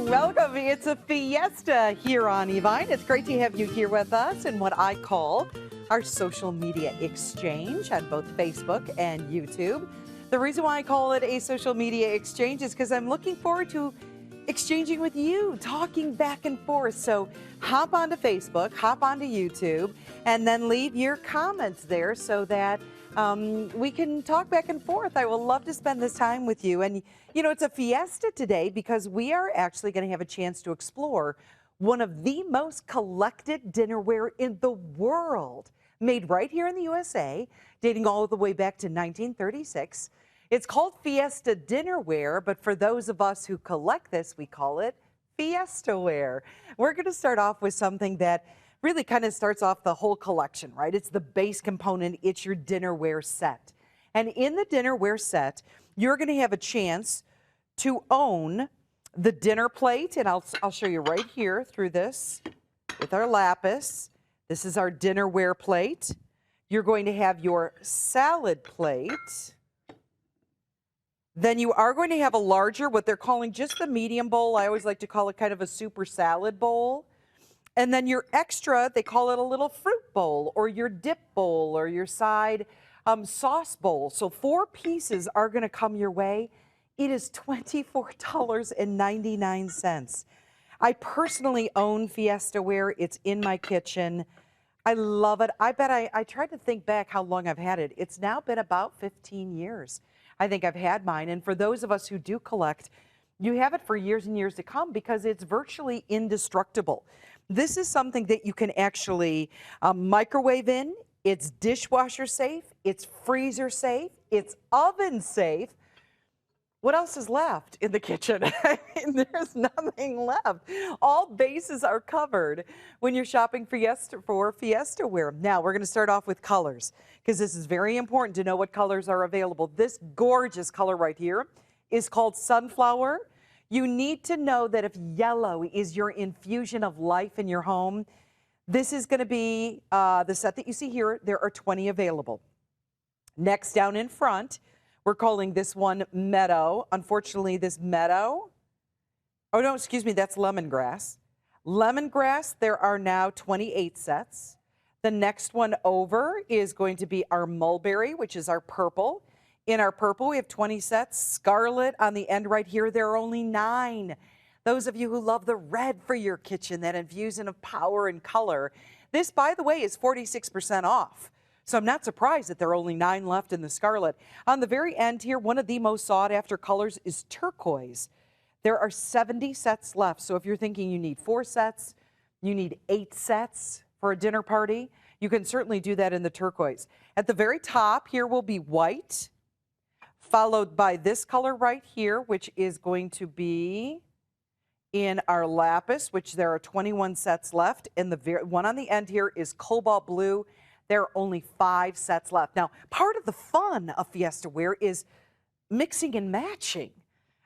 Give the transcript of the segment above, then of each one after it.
Welcome. It's a fiesta here on Evine. It's great to have you here with us in what I call our social media exchange on both Facebook and YouTube. The reason why I call it a social media exchange is because I'm looking forward to exchanging with you, talking back and forth. So hop onto Facebook, hop onto YouTube, and then leave your comments there so that we can talk back and forth. I will love to spend this time with you. And, you know, it's a fiesta today because we are actually going to have a chance to explore one of the most collected dinnerware in the world, made right here in the USA, dating all the way back to 1936. It's called Fiesta Dinnerware, but for those of us who collect this, we call it Fiestaware. We're going to start off with something that really kind of starts off the whole collection, right? It's the base component. It's your dinnerware set. And in the dinnerware set, you're going to have a chance to own the dinner plate. And I'll show you right here through this with our lapis. This is our dinnerware plate. You're going to have your salad plate. Then you are going to have a larger, what they're calling just the medium bowl. I always like to call it kind of a super salad bowl. And then your extra, they call it a little fruit bowl or your dip bowl or your side sauce bowl. So 4 pieces are going to come your way. It is $24.99. I personally own Fiestaware. It's in my kitchen. I love it. I bet I tried to think back how long I've had it. It's now been about 15 years. I think I've had mine. And for those of us who do collect, you have it for years and years to come because it's virtually indestructible. This is something that you can actually microwave in. It's dishwasher safe. It's freezer safe. It's oven safe. What else is left in the kitchen? I mean, there's nothing left. All bases are covered when you're shopping for Fiestaware. Now, we're going to start off with colors because this is very important to know what colors are available. This gorgeous color right here is called Sunflower. You need to know that if yellow is your infusion of life in your home, this is going to be the set that you see here. There are 20 available. Next, down in front, we're calling this one Meadow. Unfortunately, this Meadow, oh no, excuse me, that's Lemongrass. Lemongrass, there are now 28 sets. The next one over is going to be our Mulberry, which is our purple. In our purple, we have 20 sets. Scarlet on the end right here, there are only 9. Those of you who love the red for your kitchen, that infusion of power and color. This, by the way, is 46% off. So I'm not surprised that there are only 9 left in the Scarlet. On the very end here, one of the most sought after colors is turquoise. There are 70 sets left. So if you're thinking you need 4 sets, you need 8 sets for a dinner party, you can certainly do that in the turquoise. At the very top here will be white, followed by this color right here, which is going to be in our lapis, which there are 21 sets left. And the one on the end here is cobalt blue. There are only 5 sets left. Now, part of the fun of Fiestaware is mixing and matching.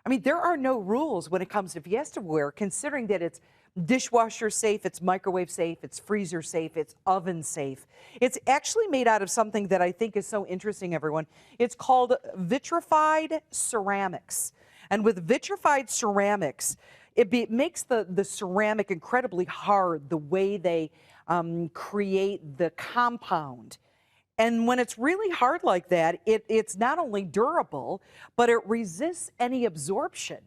I mean, there are no rules when it comes to Fiestaware, considering that it's dishwasher safe, it's microwave safe, it's freezer safe, it's oven safe. It's actually made out of something that I think is so interesting, everyone. It's called vitrified ceramics. And with vitrified ceramics, it makes the ceramic incredibly hard, the way they create the compound. And when it's really hard like that, it's not only durable, but it resists any absorption.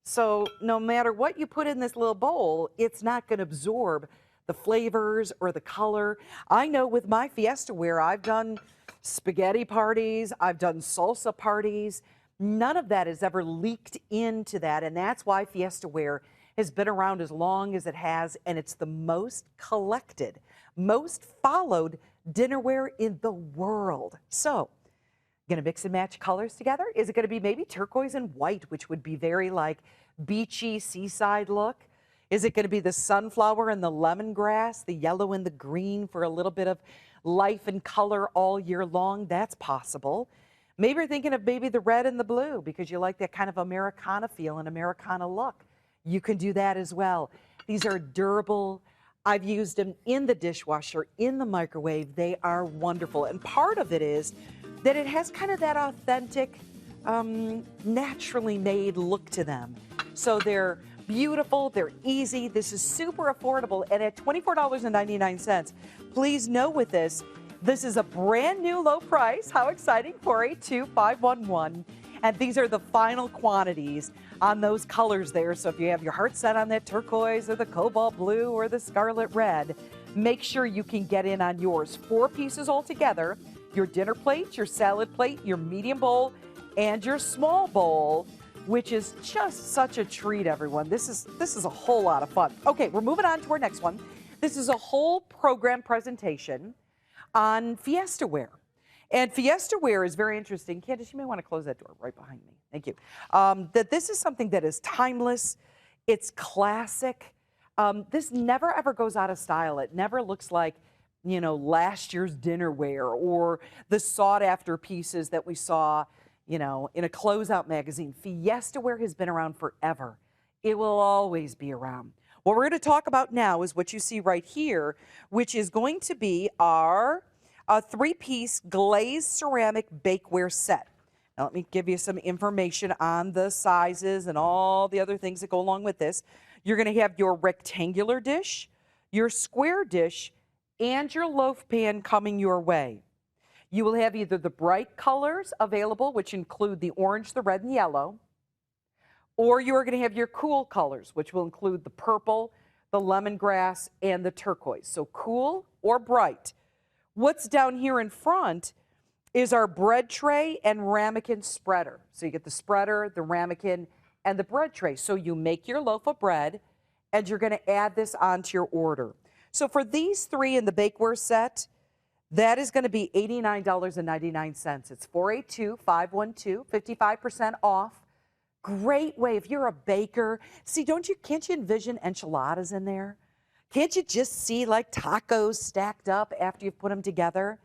So no matter what you put in this little bowl, it's not going to absorb the flavors or the color. I know with my Fiestaware, I've done spaghetti parties, I've done salsa parties. None of that has ever leaked into that, and that's why Fiestaware has been around as long as it has, and it's the most collected, most followed dinnerware in the world. So, gonna mix and match colors together? Is it gonna be maybe turquoise and white, which would be very like beachy seaside look? Is it gonna be the sunflower and the lemongrass, the yellow and the green for a little bit of life and color all year long? That's possible. Maybe you're thinking of maybe the red and the blue because you like that kind of Americana feel and Americana look. You can do that as well. These are durable. I've used them in the dishwasher, in the microwave. They are wonderful. And part of it is that it has kind of that authentic, naturally made look to them. So they're beautiful, they're easy. This is super affordable, and at $24.99. Please know with this is a brand new low price. How exciting, 482-511. And these are the final quantities on those colors there. So if you have your heart set on that turquoise or the cobalt blue or the scarlet red, make sure you can get in on yours. 4 pieces altogether, your dinner plate, your salad plate, your medium bowl, and your small bowl, which is just such a treat, everyone. This is a whole lot of fun. Okay, we're moving on to our next one. This is a whole program presentation on Fiesta ware. And Fiesta ware is very interesting. Candace, you may want to close that door right behind me. Thank you. That this is something that is timeless. It's classic. This never ever goes out of style. It never looks like, last year's dinnerware or the sought after pieces that we saw, in a closeout magazine. Fiesta ware has been around forever. It will always be around. What we're going to talk about now is what you see right here, which is going to be our 3-piece glazed ceramic bakeware set. Now, let me give you some information on the sizes and all the other things that go along with this. You're going to have your rectangular dish, your square dish, and your loaf pan coming your way. You will have either the bright colors available, which include the orange, the red, and yellow, or you are going to have your cool colors, which will include the purple, the lemongrass, and the turquoise. So cool or bright. What's down here in front is our bread tray and ramekin spreader. So you get the spreader, the ramekin, and the bread tray. So you make your loaf of bread, and you're going to add this onto your order. So for these 3 in the bakeware set, that is going to be $89.99. It's 482-512, 55% off. Great way if you're a baker. See, can't you envision enchiladas in there? Can't you just see like tacos stacked up after you've put them together?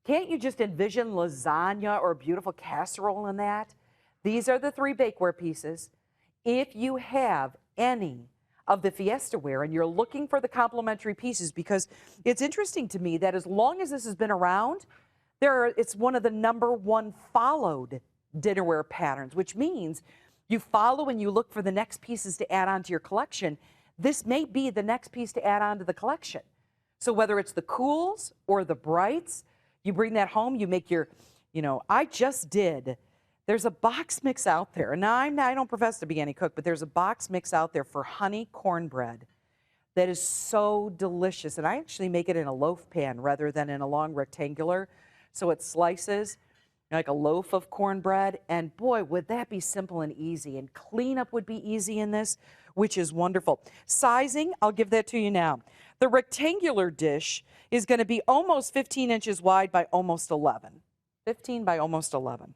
Can't you just envision lasagna or a beautiful casserole in that? These are the 3 bakeware pieces. If you have any of the Fiesta ware and you're looking for the complimentary pieces, because it's interesting to me that as long as this has been around, it's one of the #1 followed dinnerware patterns, which means you follow and you look for the next pieces to add on to your collection. This may be the next piece to add on to the collection. So whether it's the cools or the brights, you bring that home, you make your, there's a box mix out there. Now, I don't profess to be any cook, but there's a box mix out there for honey cornbread that is so delicious. And I actually make it in a loaf pan rather than in a long rectangular. So it slices like a loaf of cornbread. And boy, would that be simple and easy. And cleanup would be easy in this, which is wonderful. Sizing, I'll give that to you now. The rectangular dish is going to be almost 15 inches wide by almost 11. 15 by almost 11.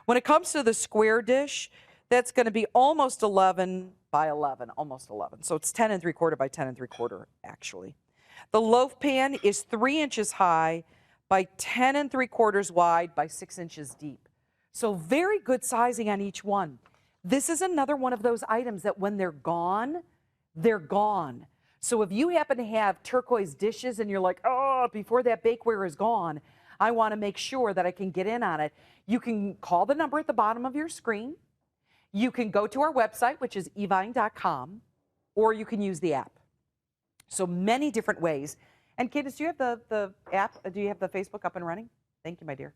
When it comes to the square dish, that's going to be almost 11 by 11, almost 11. So it's 10 3/4 by 10 3/4, actually. The loaf pan is 3 inches high by 10 3/4 wide by 6 inches deep. So very good sizing on each one. This is another one of those items that when they're gone, they're gone. So if you happen to have turquoise dishes and you're like, oh, before that bakeware is gone, I want to make sure that I can get in on it. You can call the number at the bottom of your screen. You can go to our website, which is evine.com, or you can use the app. So many different ways. And Candace, do you have the app? Do you have the Facebook up and running? Thank you, my dear.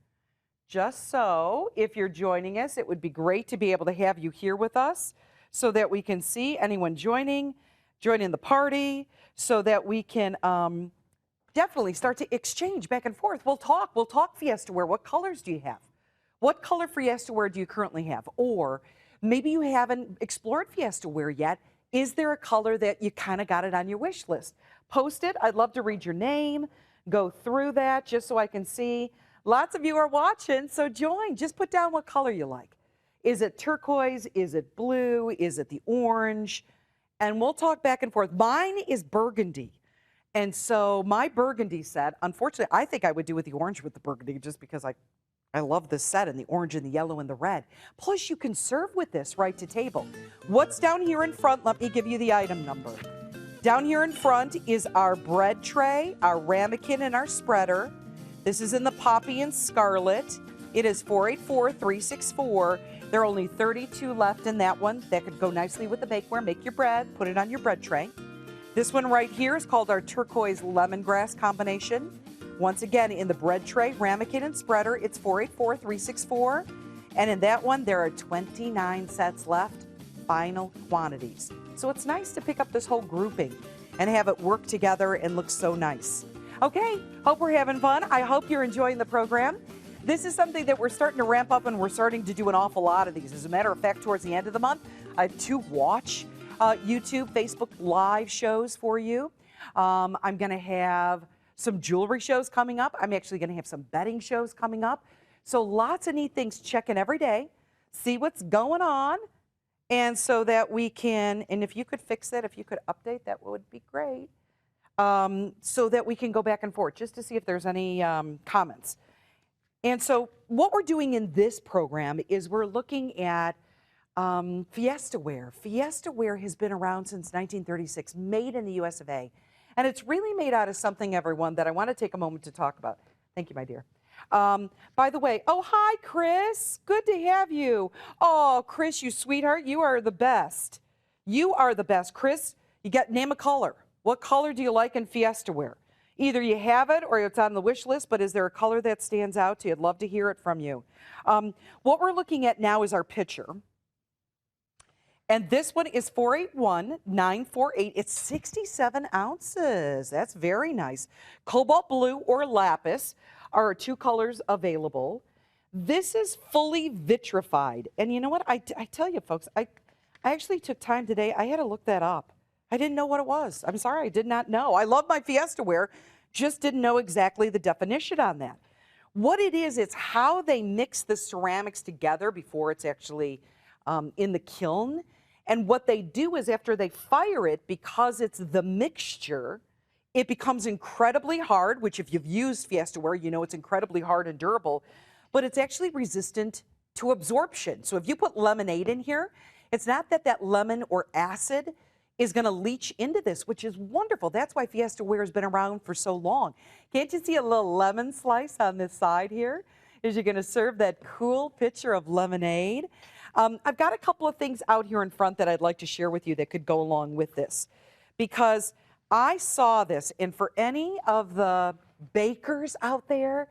Just so, if you're joining us, it would be great to be able to have you here with us so that we can see anyone joining the party, so that we can definitely start to exchange back and forth. We'll talk Fiesta ware. What colors do you have? What color Fiesta ware do you currently have? Or maybe you haven't explored Fiesta ware yet. Is there a color that you kind of got it on your wish list? Post it. I'd love to read your name, go through that just so I can see. Lots of you are watching, so join. Just put down what color you like. Is it turquoise? Is it blue? Is it the orange? And we'll talk back and forth. Mine is burgundy. And so my burgundy set, unfortunately, I think I would do with the orange with the burgundy just because I love this set and the orange and the yellow and the red. Plus, you can serve with this right to table. What's down here in front? Let me give you the item number. Down here in front is our bread tray, our ramekin, and our spreader. This is in the poppy and scarlet. It is 484-364. There are only 32 left in that one. That could go nicely with the bakeware. Make your bread, put it on your bread tray. This one right here is called our turquoise lemongrass combination. Once again, in the bread tray, ramekin and spreader, it's 484-364. And in that one, there are 29 sets left, final quantities. So it's nice to pick up this whole grouping and have it work together and look so nice. Okay, hope we're having fun. I hope you're enjoying the program. This is something that we're starting to ramp up, and we're starting to do an awful lot of these. As a matter of fact, towards the end of the month, I have 2 watch YouTube, Facebook Live shows for you. I'm going to have some jewelry shows coming up. I'm actually going to have some bedding shows coming up. So lots of neat things. Check in every day, see what's going on, and so that we can, and if you could fix it, if you could update, that would be great, so that we can go back and forth just to see if there's any comments. And so what we're doing in this program is we're looking at Fiesta ware. Fiesta ware has been around since 1936, made in the US of A. And it's really made out of something, everyone, that I want to take a moment to talk about. Thank you, my dear. By the way, oh, hi, Chris. Good to have you. Oh, Chris, you sweetheart, you are the best. You are the best. Chris, name a color. What color do you like in Fiesta ware? Either you have it or it's on the wish list, but is there a color that stands out to you? I'd love to hear it from you. What we're looking at now is our pitcher. And this one is 481-948. It's 67 ounces. That's very nice. Cobalt blue or lapis are 2 colors available. This is fully vitrified. And you know what? I tell you, folks, I actually took time today. I had to look that up. I didn't know what it was. I'm sorry, I did not know. I love my Fiesta ware, just didn't know exactly the definition on that. What it is, it's how they mix the ceramics together before it's actually in the kiln. And what they do is after they fire it, because it's the mixture, it becomes incredibly hard, which if you've used Fiesta ware, you know it's incredibly hard and durable, but it's actually resistant to absorption. So if you put lemonade in here, it's not that that lemon or acid is going to leach into this, which is wonderful. That's why Fiesta ware has been around for so long. Can't you see a little lemon slice on this side here? As you're going to serve that cool pitcher of lemonade. I've got a couple of things out here in front that I'd like to share with you that could go along with this, because I saw this, and for any of the bakers out there,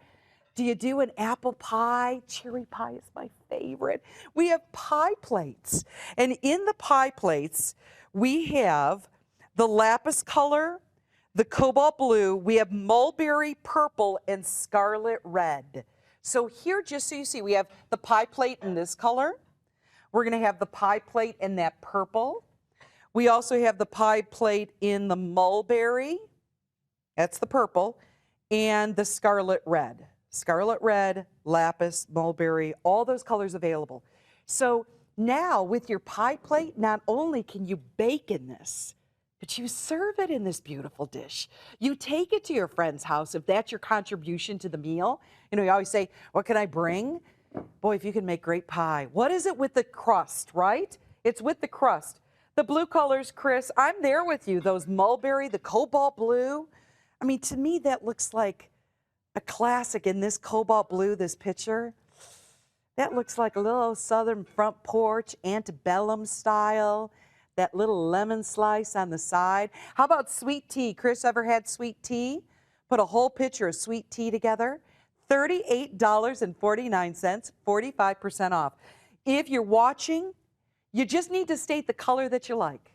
do you do an apple pie? Cherry pie is my favorite. We have pie plates, and in the pie plates, we have the lapis color, the cobalt blue, we have mulberry purple, and scarlet red. So here, just so you see, we have the pie plate in this color. We're going to have the pie plate in that purple. We also have the pie plate in the mulberry. That's the purple. And the scarlet red. Scarlet red, lapis, mulberry, all those colors available. So now with your pie plate, not only can you bake in this, but you serve it in this beautiful dish. You take it to your friend's house if that's your contribution to the meal. You know, you always say, what can I bring? Boy, if you can make great pie. What is it with the crust, right? It's with the crust. The blue colors, Chris, I'm there with you. Those mulberry, the cobalt blue. I mean, to me, that looks like a classic in this cobalt blue, this picture. That looks like a little southern front porch, antebellum style. That little lemon slice on the side. How about sweet tea? Chris, ever had sweet tea? Put a whole pitcher of sweet tea together. $38.49, 45% off. If you're watching, you just need to state the color that you like.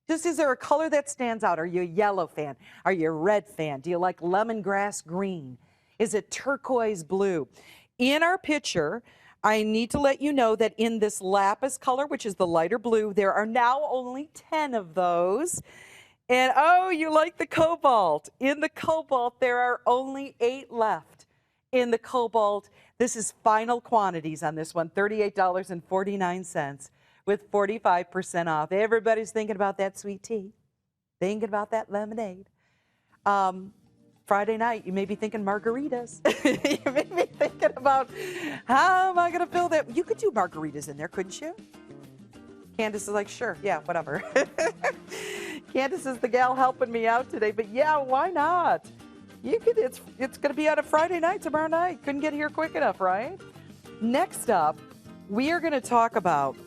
Just, is there a color that stands out? Are you a yellow fan? Are you a red fan? Do you like lemongrass green? Is it turquoise blue? In our picture, I need to let you know that in this lapis color, which is the lighter blue, there are now only 10 of those. And oh, you like the cobalt. In the cobalt, there are only 8 left. In the cobalt, this is final quantities on this one, $38.49 with 45% off. Everybody's thinking about that sweet tea, thinking about that lemonade. Friday night, you may be thinking margaritas. You may be thinking about, how am I going to fill that? You could do margaritas in there, couldn't you? Candace is like, sure, yeah, whatever. Candace is the gal helping me out today, but yeah, why not? It's going to be on a Friday night tomorrow night. Couldn't get here quick enough, right? Next up, we are going to talk about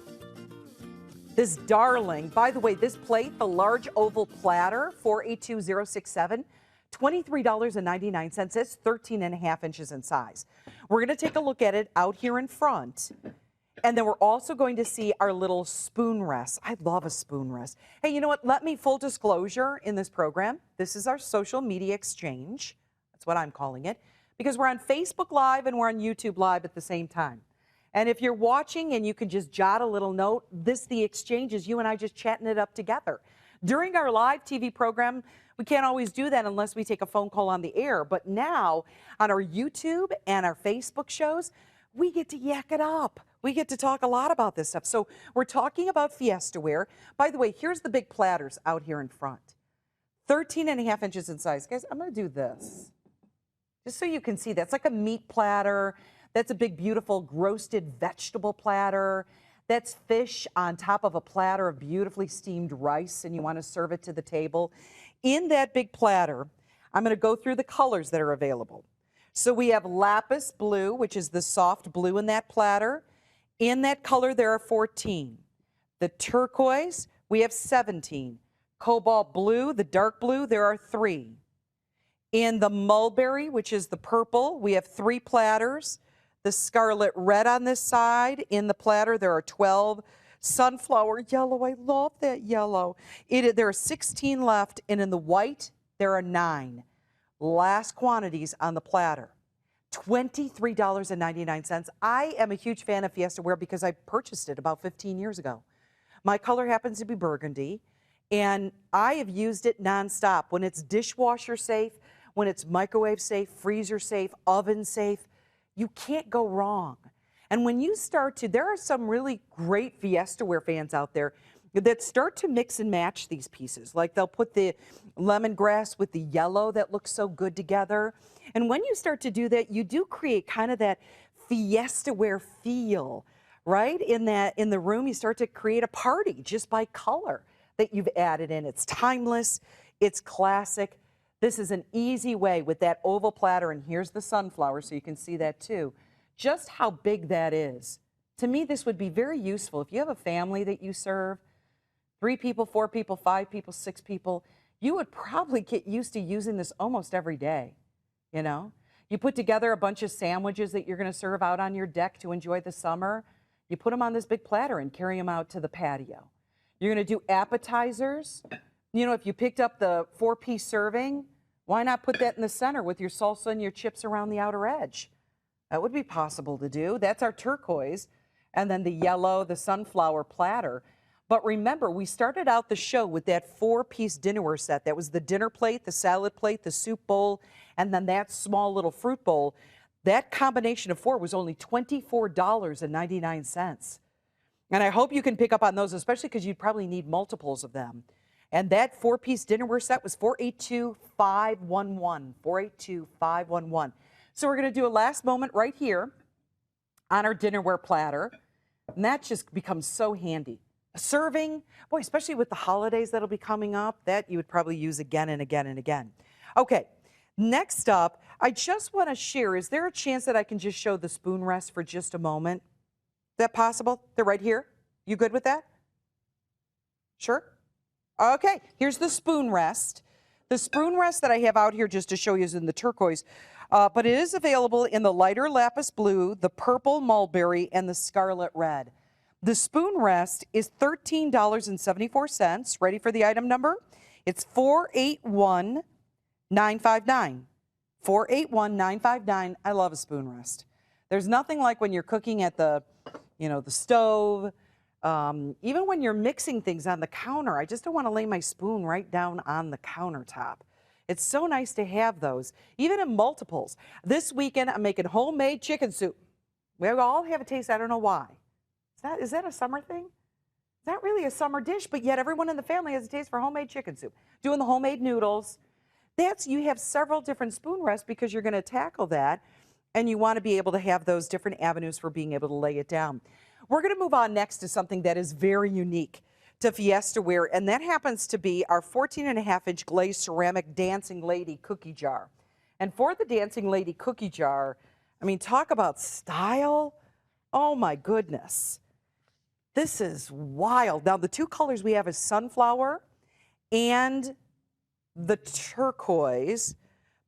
this darling. By the way, this plate, the large oval platter, 482067, $23.99. It's 13 and a half inches in size. We're going to take a look at it out here in front. And then we're also going to see our little spoon rest. I love a spoon rest. Hey, you know what? Let me full disclosure in this program. This is our social media exchange. That's what I'm calling it. Because we're on Facebook Live and we're on YouTube Live at the same time. And if you're watching and you can just jot a little note, the exchange is you and I just chatting it up together. During our live TV program, we can't always do that unless we take a phone call on the air. But now on our YouTube and our Facebook shows, we get to yak it up. We get to talk a lot about this stuff. So we're talking about Fiesta ware. By the way, here's the big platters out here in front. 13 and a half inches in size. Guys, I'm going to do this just so you can see that. It's like a meat platter. That's a big, beautiful roasted vegetable platter. That's fish on top of a platter of beautifully steamed rice, and you want to serve it to the table. In that big platter, I'm going to go through the colors that are available. So we have lapis blue, which is the soft blue in that platter. In that color, there are 14. The turquoise, we have 17. Cobalt blue, the dark blue, there are 3. In the mulberry, which is the purple, we have 3 platters. The scarlet red on this side, in the platter, there are 12. Sunflower yellow, I love that yellow. There are 16 left, and in the white, there are 9. Last quantities on the platter. $23.99. I am a huge fan of Fiesta ware because I purchased it about 15 years ago. My color happens to be burgundy, and I have used it nonstop. When it's dishwasher safe, when it's microwave safe, freezer safe, oven safe, you can't go wrong. And when you start to, there are some really great Fiesta ware fans out there that start to mix and match these pieces. Like they'll put the lemongrass with the yellow that looks so good together. And when you start to do that, you do create kind of that Fiesta ware feel, right? In the room, you start to create a party just by color that you've added in. It's timeless, it's classic. This is an easy way with that oval platter, and here's the sunflower so you can see that too. Just how big that is. To me, this would be very useful. If you have a family that you serve, 3 people, 4 people, 5 people, 6 people, you would probably get used to using this almost every day, you know? You put together a bunch of sandwiches that you're going to serve out on your deck to enjoy the summer. You put them on this big platter and carry them out to the patio. You're going to do appetizers. You know, if you picked up the 4-piece serving, why not put that in the center with your salsa and your chips around the outer edge? That would be possible to do. That's our turquoise. And then the yellow, the sunflower platter. But remember, we started out the show with that 4-piece dinnerware set. That was the dinner plate, the salad plate, the soup bowl, and then that small little fruit bowl. That combination of 4 was only $24.99. And I hope you can pick up on those, especially because you'd probably need multiples of them. And that 4-piece dinnerware set was $482,511. $482,511. So we're going to do a last moment right here on our dinnerware platter. And that just becomes so handy. Serving, boy, especially with the holidays that'll be coming up, that you would probably use again and again and again. Okay, next up, I just want to share, is there a chance that I can just show the spoon rest for just a moment? Is that possible? They're right here. You good with that? Sure? Okay, here's the spoon rest. The spoon rest that I have out here just to show you is in the turquoise, but it is available in the lighter lapis blue, the purple mulberry, and the scarlet red. The spoon rest is $13.74. Ready for the item number? It's 481959. 481959. I love a spoon rest. There's nothing like when you're cooking at the stove, even when you're mixing things on the counter. I just don't want to lay my spoon right down on the countertop. It's so nice to have those, even in multiples. This weekend, I'm making homemade chicken soup. We all have a taste. I don't know why. Is that a summer thing? It's not really a summer dish, but yet everyone in the family has a taste for homemade chicken soup. Doing the homemade noodles. You have several different spoon rests because you're going to tackle that, and you want to be able to have those different avenues for being able to lay it down. We're going to move on next to something that is very unique to Fiesta ware, and that happens to be our 14.5-inch glazed ceramic dancing lady cookie jar. And for the Dancing Lady cookie jar, I mean, talk about style. Oh my goodness. This is wild. Now, the two colors we have is sunflower and the turquoise,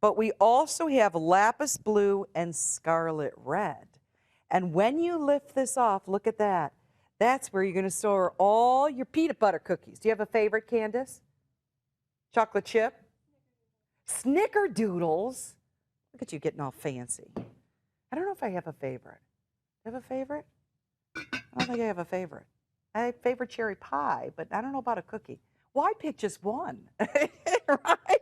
but we also have lapis blue and scarlet red. And when you lift this off, look at that. That's where you're going to store all your peanut butter cookies. Do you have a favorite, Candace? Chocolate chip? Snickerdoodles? Look at you getting all fancy. I don't know if I have a favorite. Do you have a favorite? I don't think I have a favorite. I have favorite cherry pie, but I don't know about a cookie. Why pick just one? Right?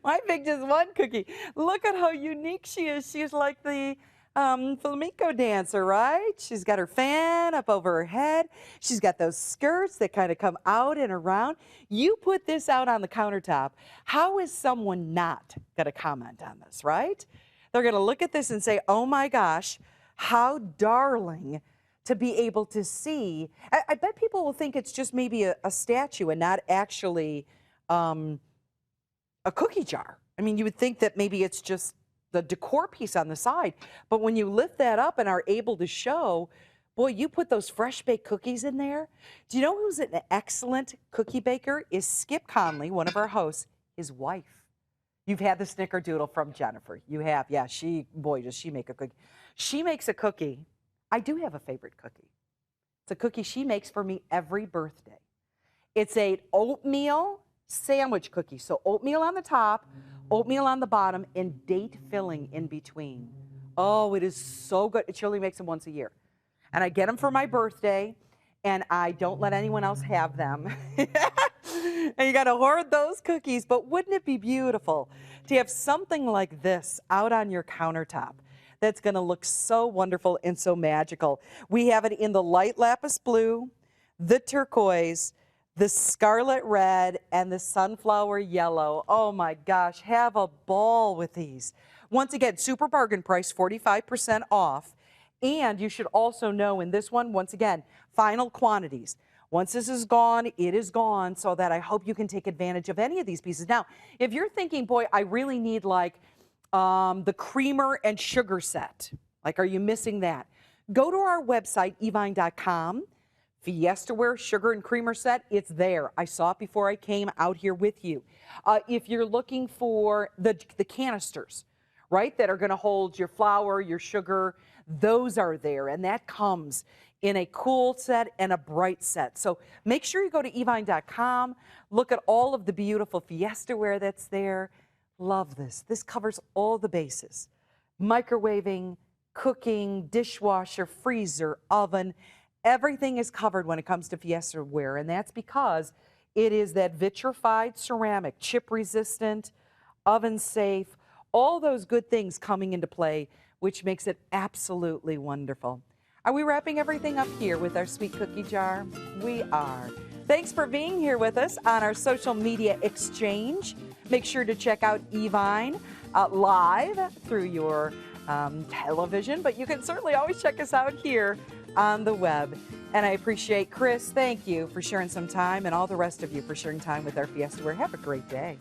Why pick just one cookie? Look at how unique she is. She's like the flamenco dancer, right? She's got her fan up over her head. She's got those skirts that kind of come out and around. You put this out on the countertop. How is someone not going to comment on this, right? They're going to look at this and say, oh my gosh, how darling to be able to see. I bet people will think it's just maybe a statue and not actually a cookie jar. I mean, you would think that maybe it's just the decor piece on the side. But when you lift that up and are able to show, boy, you put those fresh baked cookies in there. Do you know who's an excellent cookie baker? Is Skip Conley, one of our hosts, his wife. You've had the snickerdoodle from Jennifer. You have, yeah, boy, does she make a cookie. She makes a cookie. I do have a favorite cookie. It's a cookie she makes for me every birthday. It's an oatmeal sandwich cookie. So oatmeal on the top, oatmeal on the bottom, and date filling in between. Oh, it is so good. She only makes them once a year. And I get them for my birthday, and I don't let anyone else have them. And you got to hoard those cookies, but wouldn't it be beautiful to have something like this out on your countertop? That's going to look so wonderful and so magical. We have it in the light lapis blue, the turquoise, the scarlet red, and the sunflower yellow. Oh my gosh, have a ball with these. Once again, super bargain price, 45% off. And you should also know in this one, once again, final quantities. Once this is gone, it is gone, so that I hope you can take advantage of any of these pieces. Now, if you're thinking, boy, I really need like the creamer and sugar set. Like, are you missing that? Go to our website, evine.com. Fiestaware sugar and creamer set, it's there. I saw it before I came out here with you. If you're looking for the canisters, right, that are going to hold your flour, your sugar, those are there. And that comes in a cool set and a bright set. So make sure you go to evine.com. Look at all of the beautiful Fiestaware that's there. Love this. This covers all the bases. Microwaving, cooking, dishwasher, freezer, oven. Everything is covered when it comes to Fiestaware, and that's because it is that vitrified ceramic, chip resistant, oven safe, all those good things coming into play, which makes it absolutely wonderful. Are we wrapping everything up here with our sweet cookie jar? We are. Thanks for being here with us on our social media exchange. Make sure to check out Evine live through your television, but you can certainly always check us out here on the web. And I appreciate Chris. Thank you for sharing some time, and all the rest of you for sharing time with our Fiestaware. Have a great day.